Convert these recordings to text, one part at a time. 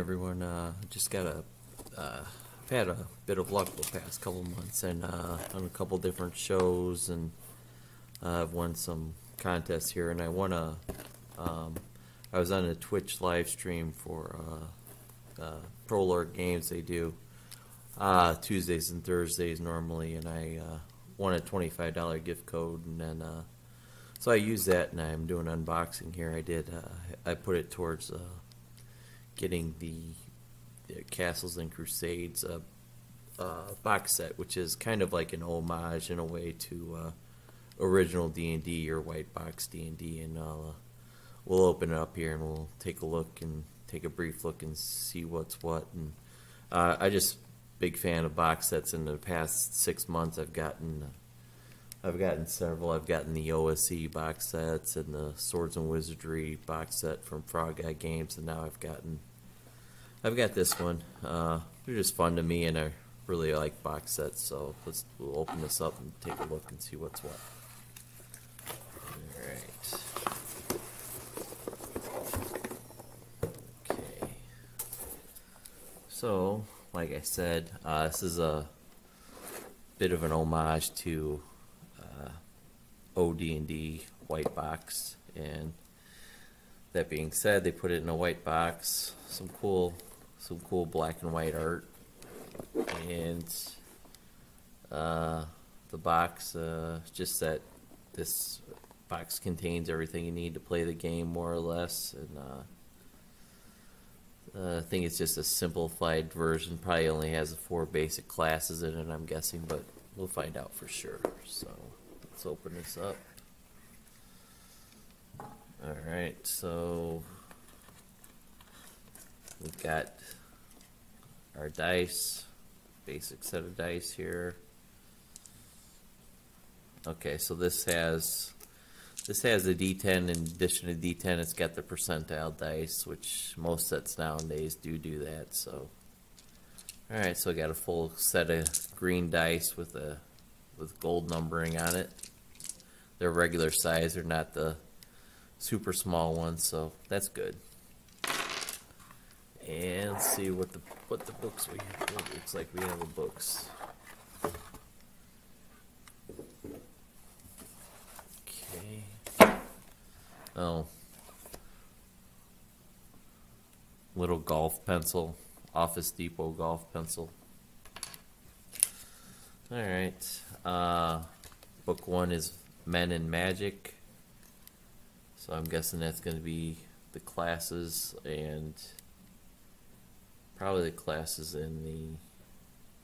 everyone. Just got I've had a bit of luck the past couple months, and on a couple different shows, and I've won some contests here, and I won I was on a Twitch live stream for Pro Lord Games. They do Tuesdays and Thursdays normally, and I won a $25 gift code, and then so I used that, and I'm doing unboxing here. I put it towards getting the Castles and Crusades box set, which is kind of like an homage in a way to original D&D or white box D&D, and we'll open it up here and we'll take a look and take a brief look and see what's what. And I just big fan of box sets. In the past 6 months, I've gotten several. I've gotten the OSE box sets and the Swords and Wizardry box set from Frog Guy Games, and now I've got this one. They're just fun to me, and I really like box sets. So we'll open this up and take a look and see what's what. All right. Okay. So, like I said, this is a bit of an homage to OD&D white box, and that being said, they put it in a white box. Some cool black and white art, and the box, just that this box contains everything you need to play the game, more or less. And I think it's just a simplified version. Probably only has the 4 basic classes in it, I'm guessing, but we'll find out for sure. So let's open this up. Alright, so we've got our dice, basic set of dice here. Okay, so this has the D10. In addition to D10, it's got the percentile dice, which most sets nowadays do that. So, all right, so I got a full set of green dice with gold numbering on it. They're regular size; they're not the super small ones, so that's good. And let's see what the books we have. It looks like we have the books. Okay. Oh. Little golf pencil. Office Depot golf pencil. Alright. Book 1 is Men in Magic. So I'm guessing that's going to be the classes, and probably the classes in the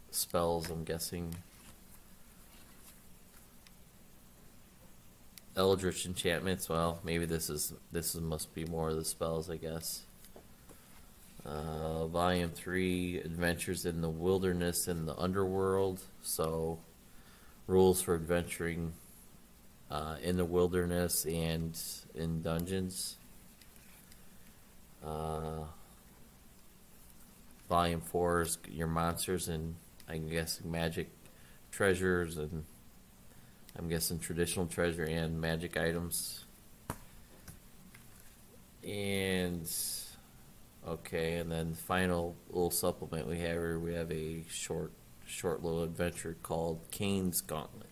spells, I'm guessing. Eldritch enchantments, well, maybe this must be more of the spells, I guess. Volume 3, Adventures in the Wilderness and the Underworld. So, rules for adventuring in the wilderness and in dungeons. Volume 4 is your monsters and, I'm guessing, magic treasures, and I'm guessing traditional treasure and magic items. And okay, and then the final little supplement we have here, we have a short little adventure called Kane's Gauntlet.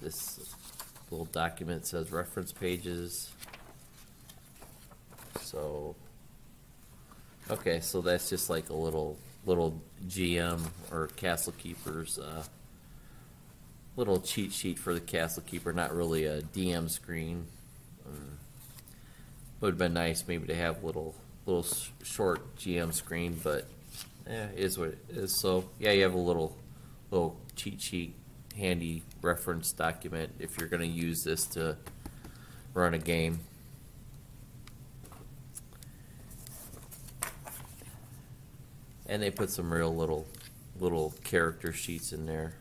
This little document says reference pages. So, okay, so that's just like a little GM or Castle Keeper's little cheat sheet for the Castle Keeper. Not really a DM screen. Would have been nice maybe to have a little short GM screen, but it is what it is. So yeah, you have a little cheat sheet, handy reference document if you're going to use this to run a game. And they put some real little character sheets in there.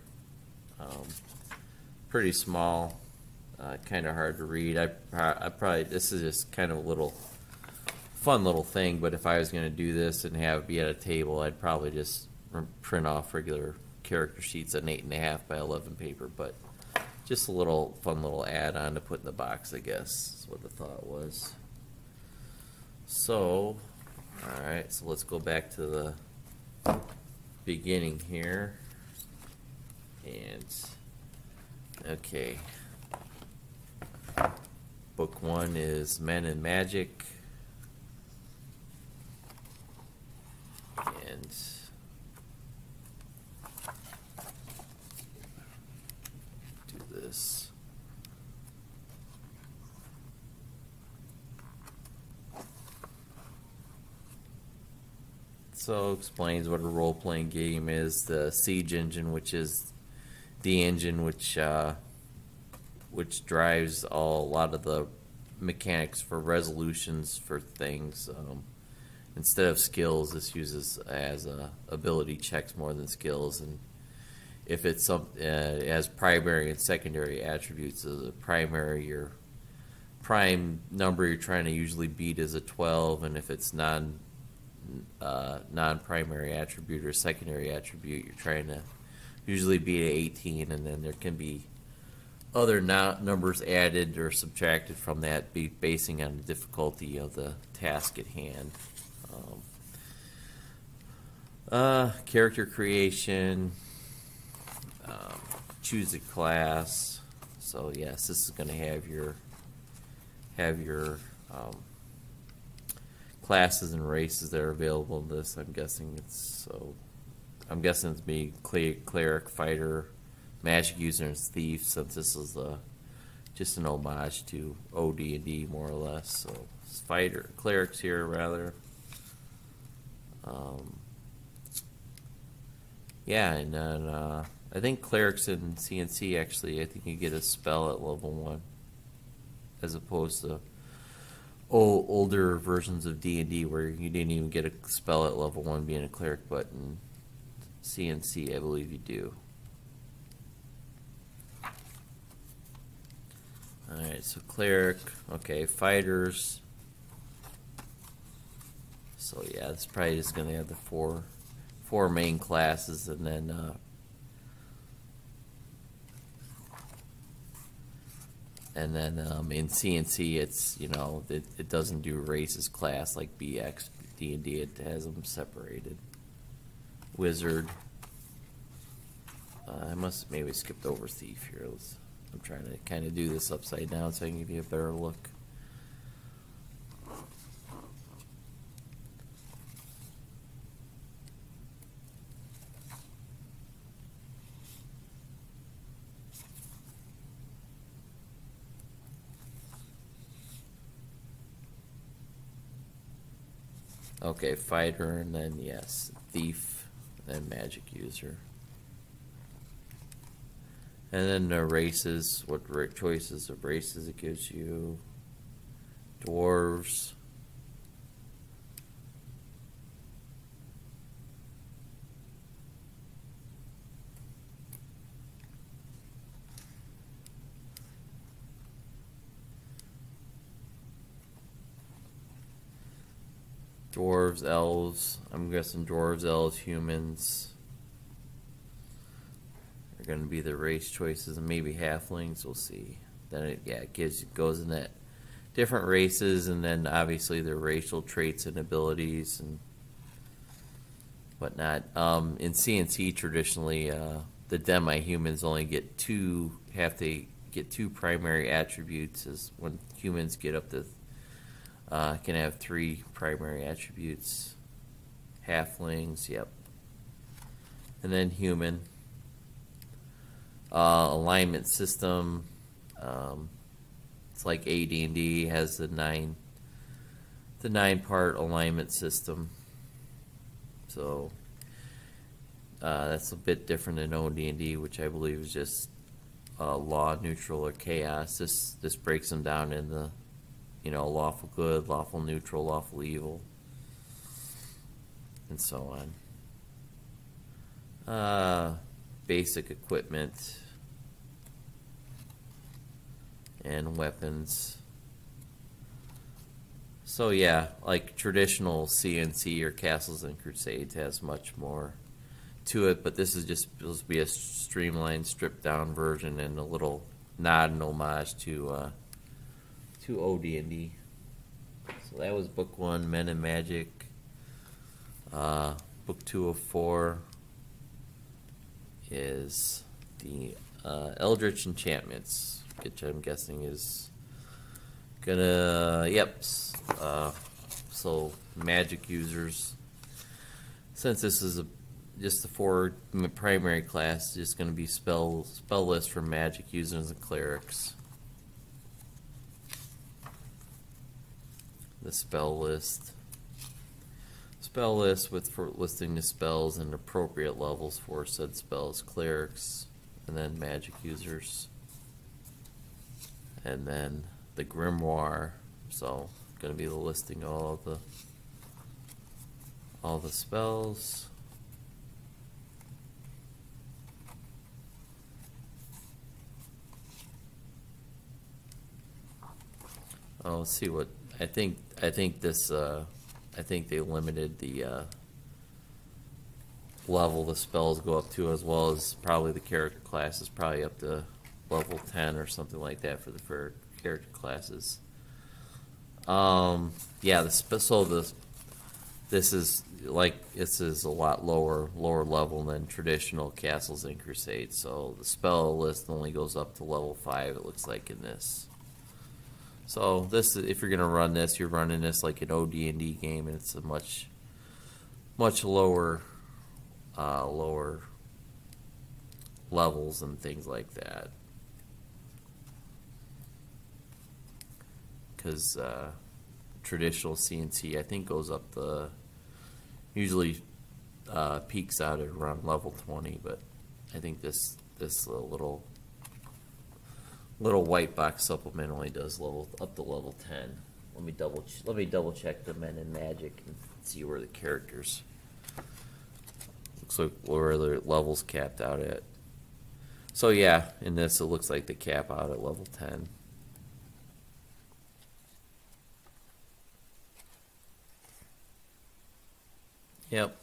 Pretty small, kind of hard to read. I probably, this is just kind of a fun little thing. But if I was going to do this and have it be at a table, I'd probably just print off regular character sheets on 8.5 by 11 paper. But just a fun little add-on to put in the box, I guess, is what the thought was. So, alright, so let's go back to the beginning here. And, okay. Book 1 is Men and Magic. And do this. So explains what a role-playing game is. The Siege engine, which is the engine which drives a lot of the mechanics for resolutions for things. Instead of skills, this uses as ability checks more than skills. And if it's it has primary and secondary attributes. So the primary, your prime number you're trying to usually beat is a 12, and if it's non-primary attribute or secondary attribute, you're trying to usually beat an 18, and then there can be other numbers added or subtracted from that, basing on the difficulty of the task at hand. Character creation, choose a class. So yes, this is going to have your classes and races that are available in this. I'm guessing it's be cleric, fighter, magic user, and thief, since this is just an homage to OD&D more or less. So it's clerics here rather. Yeah, and then I think clerics in CNC actually, I think you get a spell at level 1 as opposed to older versions of D&D where you didn't even get a spell at level 1 being a cleric, but in CNC I believe you do. Alright, so cleric, okay, fighters. So yeah, it's probably just going to have the four main classes, and then in CNC it's, it doesn't do races class like BX, D&D, it has them separated. Wizard. I must maybe skipped over thief here. I'm trying to kind of do this upside down so I can give you a better look. Okay, fighter, and then yes, thief, and magic user. And then the races, what choices of races it gives you. Dwarves. Dwarves, elves. I'm guessing dwarves, elves, humans are going to be the race choices, and maybe halflings. We'll see. Then it goes in that different races, and then obviously their racial traits and abilities and whatnot. In CNC, traditionally, the demi-humans only have to get two primary attributes, as when humans get up to can have 3 primary attributes. Halflings, yep. And then human. Alignment system. It's like AD&D has the 9-part alignment system. So that's a bit different than OD&D, which I believe is just law, neutral, or chaos. This breaks them down into lawful good, lawful neutral, lawful evil, and so on. Basic equipment and weapons. So yeah, like traditional CNC or Castles and Crusades has much more to it, but this is just supposed to be a streamlined, stripped down version and a little nod and homage to OD&D. So that was book 1, Men and Magic. Book 2 of 4 is the Eldritch Enchantments, which I'm guessing is gonna, so magic users, since this is just the 4 primary class, just gonna be spell list for magic users and clerics. The spell list for listing the spells and appropriate levels for said spells, clerics, and then magic users, and then the grimoire. So going to be the listing of all the spells. Oh, let's see what I think this I think they limited the level the spells go up to, as well as probably the character classes, probably up to level 10 or something like that for the character classes. Yeah, this is a lot lower level than traditional Castles and Crusades. So the spell list only goes up to level 5. It looks like in this. So this, if you're gonna run this, you're running this like an OD&D game, and it's a much lower levels and things like that. Because traditional CNC, I think, goes up the usually peaks out at around level 20, but I think this little white box supplement only does up to level 10. Let me double check the Men in Magic and see where the characters. Looks like where the levels capped out at. So yeah, in this it looks like they cap out at level 10. Yep.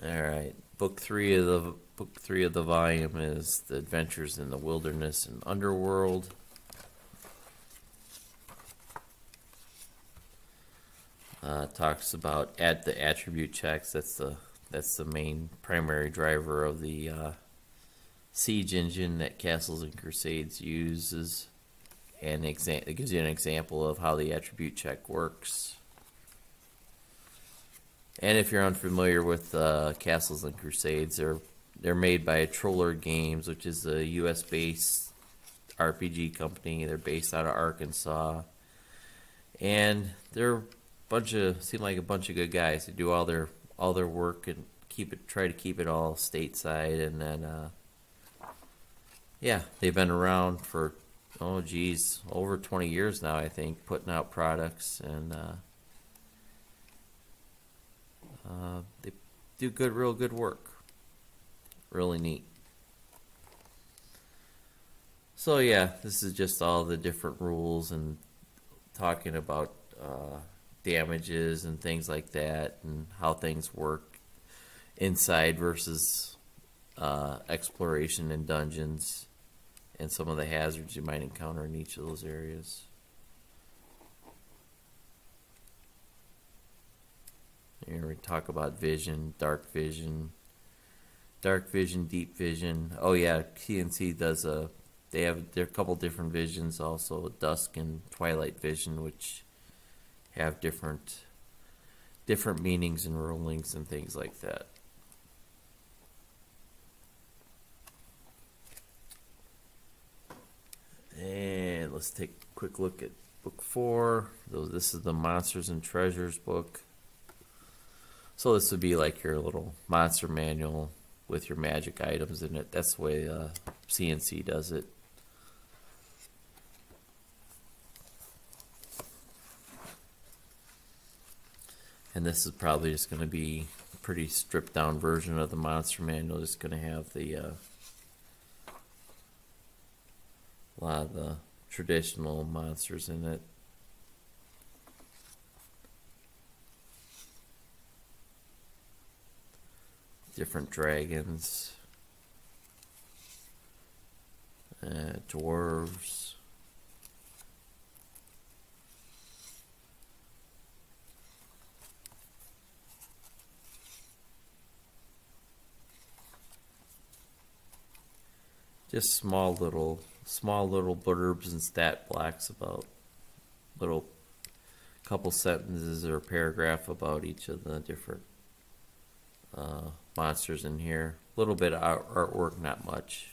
All right. Book 3 of the volume is The Adventures in the Wilderness and Underworld. Talks about the attribute checks. That's the main primary driver of the siege engine that Castles and Crusades uses, and it gives you an example of how the attribute check works. And if you're unfamiliar with Castles and Crusades, they're made by Troller Games, which is a U.S.-based RPG company. They're based out of Arkansas, and they're seem like a bunch of good guys who do all their work and try to keep it all stateside. And then yeah, they've been around for over 20 years now, I think, putting out products, and they do real good work. Really neat. So yeah, this is just all the different rules and talking about damages and things like that, and how things work inside versus exploration in dungeons, and some of the hazards you might encounter in each of those areas. Here we talk about vision, dark vision, deep vision. Oh yeah, CNC does there are a couple different visions also, dusk and twilight vision, which have different meanings and rulings and things like that. And let's take a quick look at book 4. This is the Monsters and Treasures book. So this would be like your little monster manual with your magic items in it. That's the way CNC does it. And this is probably just going to be a pretty stripped down version of the monster manual. It's going to have a lot of the traditional monsters in it. Different dragons, dwarves, just small little blurbs and stat blocks about little couple sentences or a paragraph about each of the different monsters in here. A little bit of artwork, not much.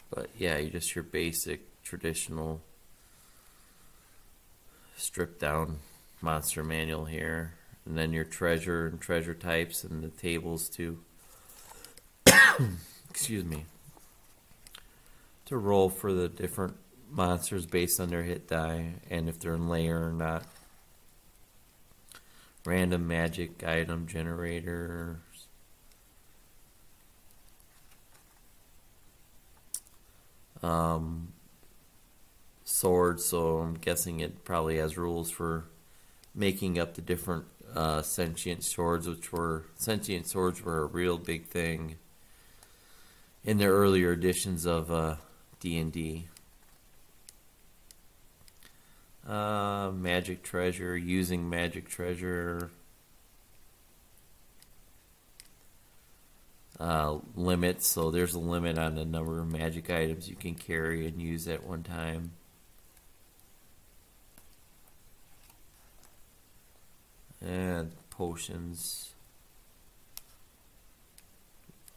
But yeah, you just your basic traditional stripped down monster manual here. And then your treasure and treasure types and the tables to excuse me, to roll for the different monsters based on their hit die and if they're in layer or not. Random magic item generators. Swords, so I'm guessing it probably has rules for making up the different sentient swords, sentient swords were a real big thing in the earlier editions of D&D. Magic treasure, using magic treasure. Limits, so there's a limit on the number of magic items you can carry and use at one time. And potions.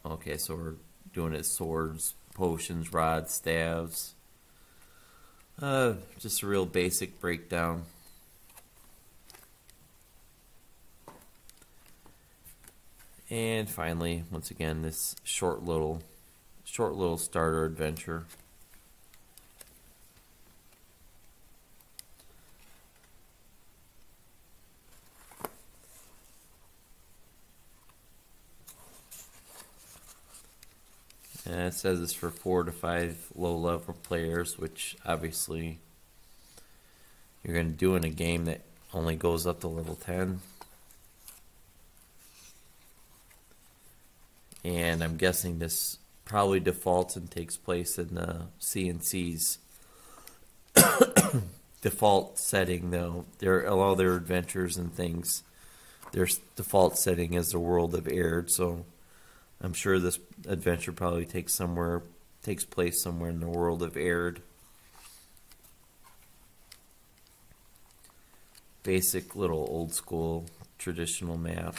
Okay, so we're doing it swords, potions, rods, staves. Just a real basic breakdown. And finally, once again, this short little starter adventure. And it says it's for 4 to 5 low-level players, which obviously you're going to do in a game that only goes up to level 10. And I'm guessing this probably defaults and takes place in the CNC's default setting, though. All their adventures and things, their default setting is the world of Aird, so I'm sure this adventure probably takes place somewhere in the world of Aird. Basic little old school traditional map.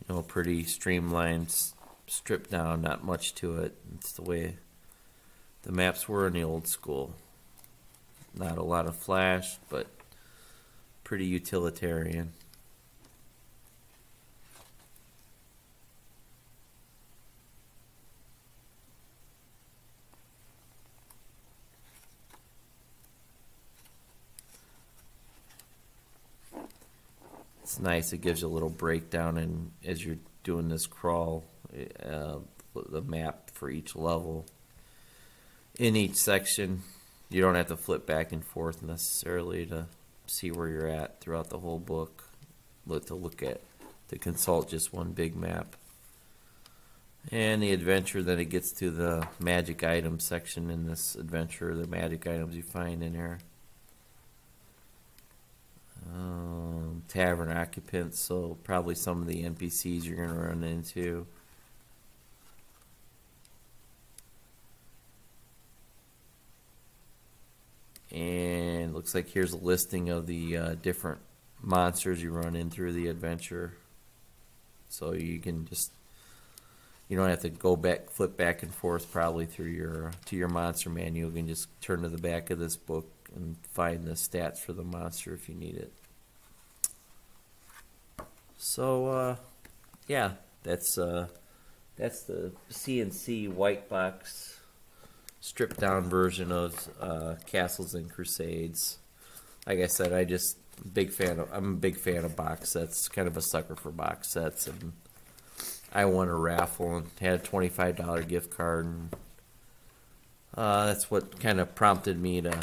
You know, pretty streamlined, stripped down, not much to it. It's the way the maps were in the old school. Not a lot of flash, but pretty utilitarian. It's nice. It gives you a little breakdown, and as you're doing this crawl, the map for each level. In each section, you don't have to flip back and forth necessarily to see where you're at throughout the whole book. To consult just one big map. And the adventure, then it gets to the magic items section in this adventure. The magic items you find in here. Tavern occupants, so probably some of the NPCs you're going to run into. And looks like here's a listing of the different monsters you run in through the adventure. So you can you don't have to flip back and forth probably through your monster manual. You can just turn to the back of this book and find the stats for the monster if you need it. So yeah, that's the CNC white box stripped down version of Castles and Crusades. Like I said, I'm a big fan of box sets. Kind of a sucker for box sets, and I won a raffle and had a $25 gift card, and that's what kind of prompted me to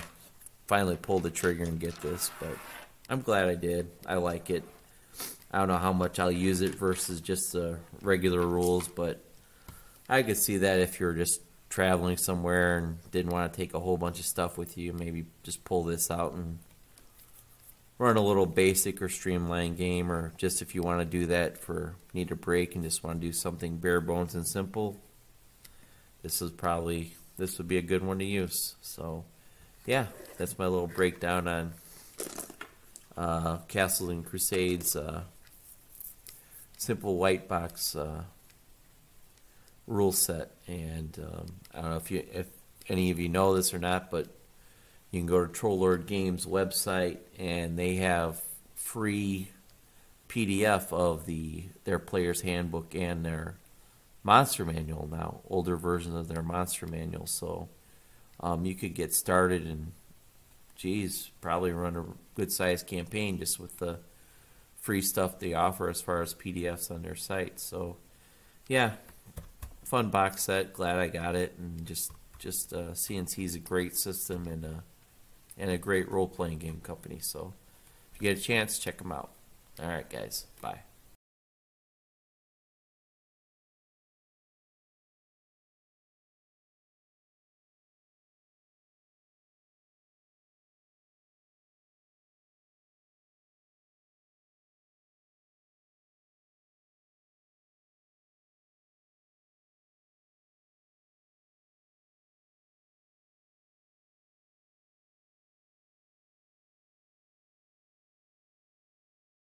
finally pull the trigger and get this. But I'm glad I did. I like it. I don't know how much I'll use it versus just the regular rules, but I could see that if you're just traveling somewhere and didn't want to take a whole bunch of stuff with you, maybe just pull this out and run a little basic or streamlined game, or just if you want to do that for need a break and just want to do something bare bones and simple, this would be a good one to use. So yeah, that's my little breakdown on Castles and Crusades simple white box rule set. And I don't know if any of you know this or not, but you can go to Troll Lord Games website and they have free PDF of their player's handbook and their monster manual now, older versions of their monster manual. So you could get started and probably run a good sized campaign just with the free stuff they offer as far as PDFs on their site. So yeah, fun box set. Glad I got it, and just CNC is a great system and a great role playing game company. So if you get a chance, check them out. All right, guys, bye.